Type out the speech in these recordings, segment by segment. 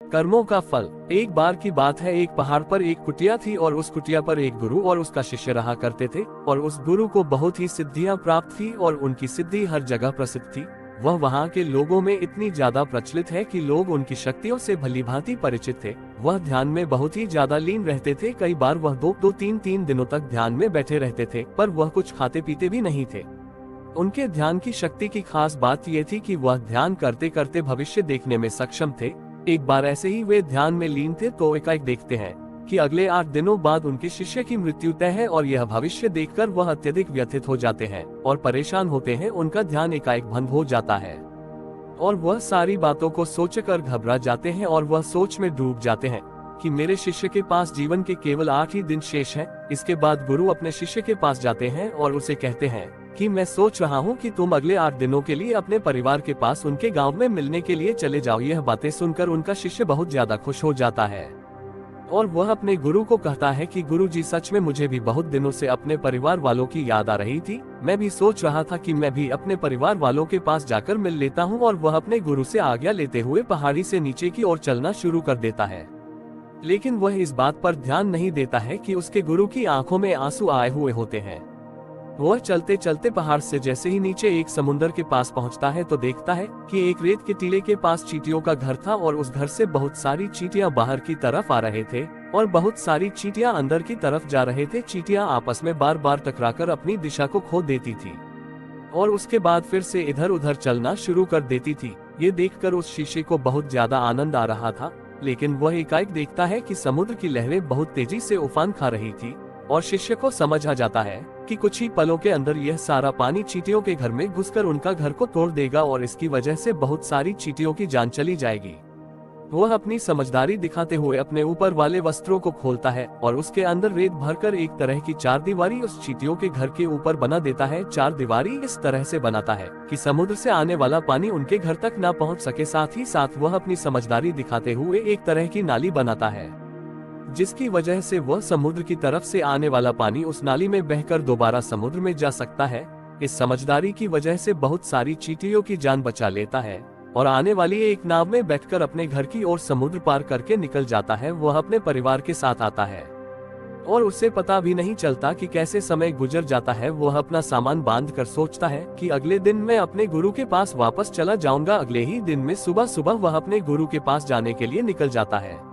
कर्मों का फल। एक बार की बात है, एक पहाड़ पर एक कुटिया थी और उस कुटिया पर एक गुरु और उसका शिष्य रहा करते थे। और उस गुरु को बहुत ही सिद्धियां प्राप्त थी और उनकी सिद्धि हर जगह प्रसिद्ध थी। वह वहाँ के लोगों में इतनी ज्यादा प्रचलित है कि लोग उनकी शक्तियों से भलीभांति परिचित थे। वह ध्यान में बहुत ही ज्यादा लीन रहते थे। कई बार वह दो तीन दिनों तक ध्यान में बैठे रहते थे, पर वह कुछ खाते पीते भी नहीं थे। उनके ध्यान की शक्ति की खास बात यह थी कि वह ध्यान करते करते भविष्य देखने में सक्षम थे। एक बार ऐसे ही वे ध्यान में लीन थे तो एकाएक देखते हैं कि अगले 8 दिनों बाद उनके शिष्य की मृत्यु तय है। और यह भविष्य देखकर वह अत्यधिक व्यथित हो जाते हैं और परेशान होते हैं। उनका ध्यान एकाएक भंग हो जाता है और वह सारी बातों को सोचकर घबरा जाते हैं और वह सोच में डूब जाते हैं कि मेरे शिष्य के पास जीवन के केवल 8 ही दिन शेष हैं। इसके बाद गुरु अपने शिष्य के पास जाते हैं और उसे कहते हैं कि मैं सोच रहा हूँ कि तुम अगले 8 दिनों के लिए अपने परिवार के पास उनके गांव में मिलने के लिए चले जाओ। यह बातें सुनकर उनका शिष्य बहुत ज्यादा खुश हो जाता है और वह अपने गुरु को कहता है कि गुरु जी, सच में मुझे भी बहुत दिनों से अपने परिवार वालों की याद आ रही थी। मैं भी सोच रहा था कि मैं भी अपने परिवार वालों के पास जाकर मिल लेता हूँ। और वह अपने गुरु से आज्ञा लेते हुए पहाड़ी से नीचे की ओर चलना शुरू कर देता है। लेकिन वह इस बात पर ध्यान नहीं देता है कि उसके गुरु की आंखों में आंसू आए हुए होते हैं। वह चलते चलते पहाड़ से जैसे ही नीचे एक समुद्र के पास पहुंचता है तो देखता है कि एक रेत के टीले के पास चींटियों का घर था और उस घर से बहुत सारी चींटियां बाहर की तरफ आ रहे थे और बहुत सारी चींटियां अंदर की तरफ जा रहे थे। चींटियां आपस में बार बार टकराकर अपनी दिशा को खो देती थी और उसके बाद फिर से इधर उधर चलना शुरू कर देती थी। ये देखकर उस शिष्य को बहुत ज्यादा आनंद आ रहा था, लेकिन वह एकाएक देखता है कि समुद्र की लहरें बहुत तेजी से उफान खा रही थी और शिष्य को समझ आ जाता है कि कुछ ही पलों के अंदर यह सारा पानी चींटियों के घर में घुसकर उनका घर को तोड़ देगा और इसकी वजह से बहुत सारी चींटियों की जान चली जाएगी। वह अपनी समझदारी दिखाते हुए अपने ऊपर वाले वस्त्रों को खोलता है और उसके अंदर रेत भरकर एक तरह की 4 दीवारी उस चींटियों के घर के ऊपर बना देता है। 4 दीवारी इस तरह से बनाता है कि समुद्र से आने वाला पानी उनके घर तक न पहुंच सके। साथ ही साथ वह अपनी समझदारी दिखाते हुए एक तरह की नाली बनाता है, जिसकी वजह से वह समुद्र की तरफ से आने वाला पानी उस नाली में बहकर दोबारा समुद्र में जा सकता है। इस समझदारी की वजह से बहुत सारी चींटियों की जान बचा लेता है और आने वाली एक नाव में बैठकर अपने घर की ओर समुद्र पार करके निकल जाता है। वह अपने परिवार के साथ आता है और उसे पता भी नहीं चलता कि कैसे समय गुजर जाता है। वह अपना सामान बांध कर सोचता है कि अगले दिन मैं अपने गुरु के पास वापस चला जाऊंगा। अगले ही दिन में सुबह सुबह वह अपने गुरु के पास जाने के लिए निकल जाता है।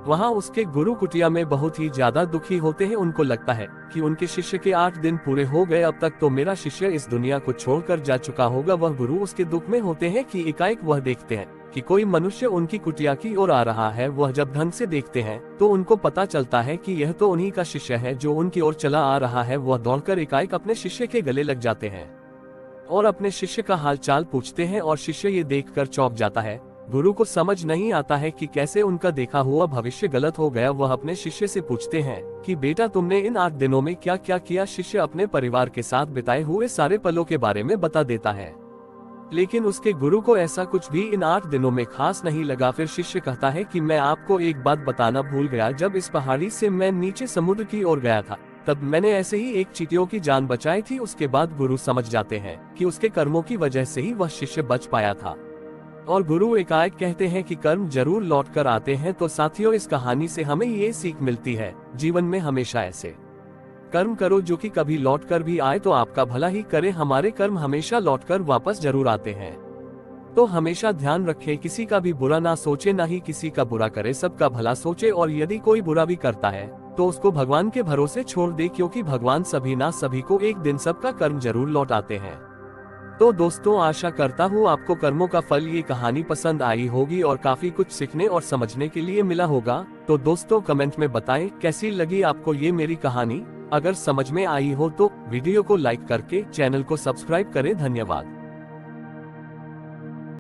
वहाँ उसके गुरु कुटिया में बहुत ही ज्यादा दुखी होते हैं। उनको लगता है कि उनके शिष्य के 8 दिन पूरे हो गए, अब तक तो मेरा शिष्य इस दुनिया को छोड़कर जा चुका होगा। वह गुरु उसके दुख में होते हैं कि एकाएक वह देखते हैं कि कोई मनुष्य उनकी कुटिया की ओर आ रहा है। वह जब ढंग से देखते हैं तो उनको पता चलता है कि यह तो उन्हीं का शिष्य है जो उनकी ओर चला आ रहा है। वह दौड़कर एकाएक अपने शिष्य के गले लग जाते हैं और अपने शिष्य का हाल चाल पूछते हैं और शिष्य ये देखकर चौंक जाता है। गुरु को समझ नहीं आता है कि कैसे उनका देखा हुआ भविष्य गलत हो गया। वह अपने शिष्य से पूछते हैं कि बेटा, तुमने इन 8 दिनों में क्या क्या किया। शिष्य अपने परिवार के साथ बिताए हुए सारे पलों के बारे में बता देता है, लेकिन उसके गुरु को ऐसा कुछ भी इन 8 दिनों में खास नहीं लगा। फिर शिष्य कहता है कि मैं आपको एक बात बताना भूल गया। जब इस पहाड़ी से मैं नीचे समुद्र की ओर गया था तब मैंने ऐसे ही एक चींटियों की जान बचाई थी। उसके बाद गुरु समझ जाते हैं कि उसके कर्मों की वजह से ही वह शिष्य बच पाया था और गुरु एकाएक कहते हैं कि कर्म जरूर लौट कर आते हैं। तो साथियों, इस कहानी से हमें ये सीख मिलती है, जीवन में हमेशा ऐसे कर्म करो जो कि कभी लौट कर भी आए तो आपका भला ही करे। हमारे कर्म हमेशा लौट कर वापस जरूर आते हैं। तो हमेशा ध्यान रखें, किसी का भी बुरा ना सोचे, ना ही किसी का बुरा करे, सबका भला सोचे। और यदि कोई बुरा भी करता है तो उसको भगवान के भरोसे छोड़ दे, क्योंकि भगवान सभी ना सभी को एक दिन सबका कर्म जरूर लौट आते हैं। तो दोस्तों, आशा करता हूँ आपको कर्मों का फल ये कहानी पसंद आई होगी और काफी कुछ सीखने और समझने के लिए मिला होगा। तो दोस्तों, कमेंट में बताएं कैसी लगी आपको ये मेरी कहानी। अगर समझ में आई हो तो वीडियो को लाइक करके चैनल को सब्सक्राइब करें। धन्यवाद।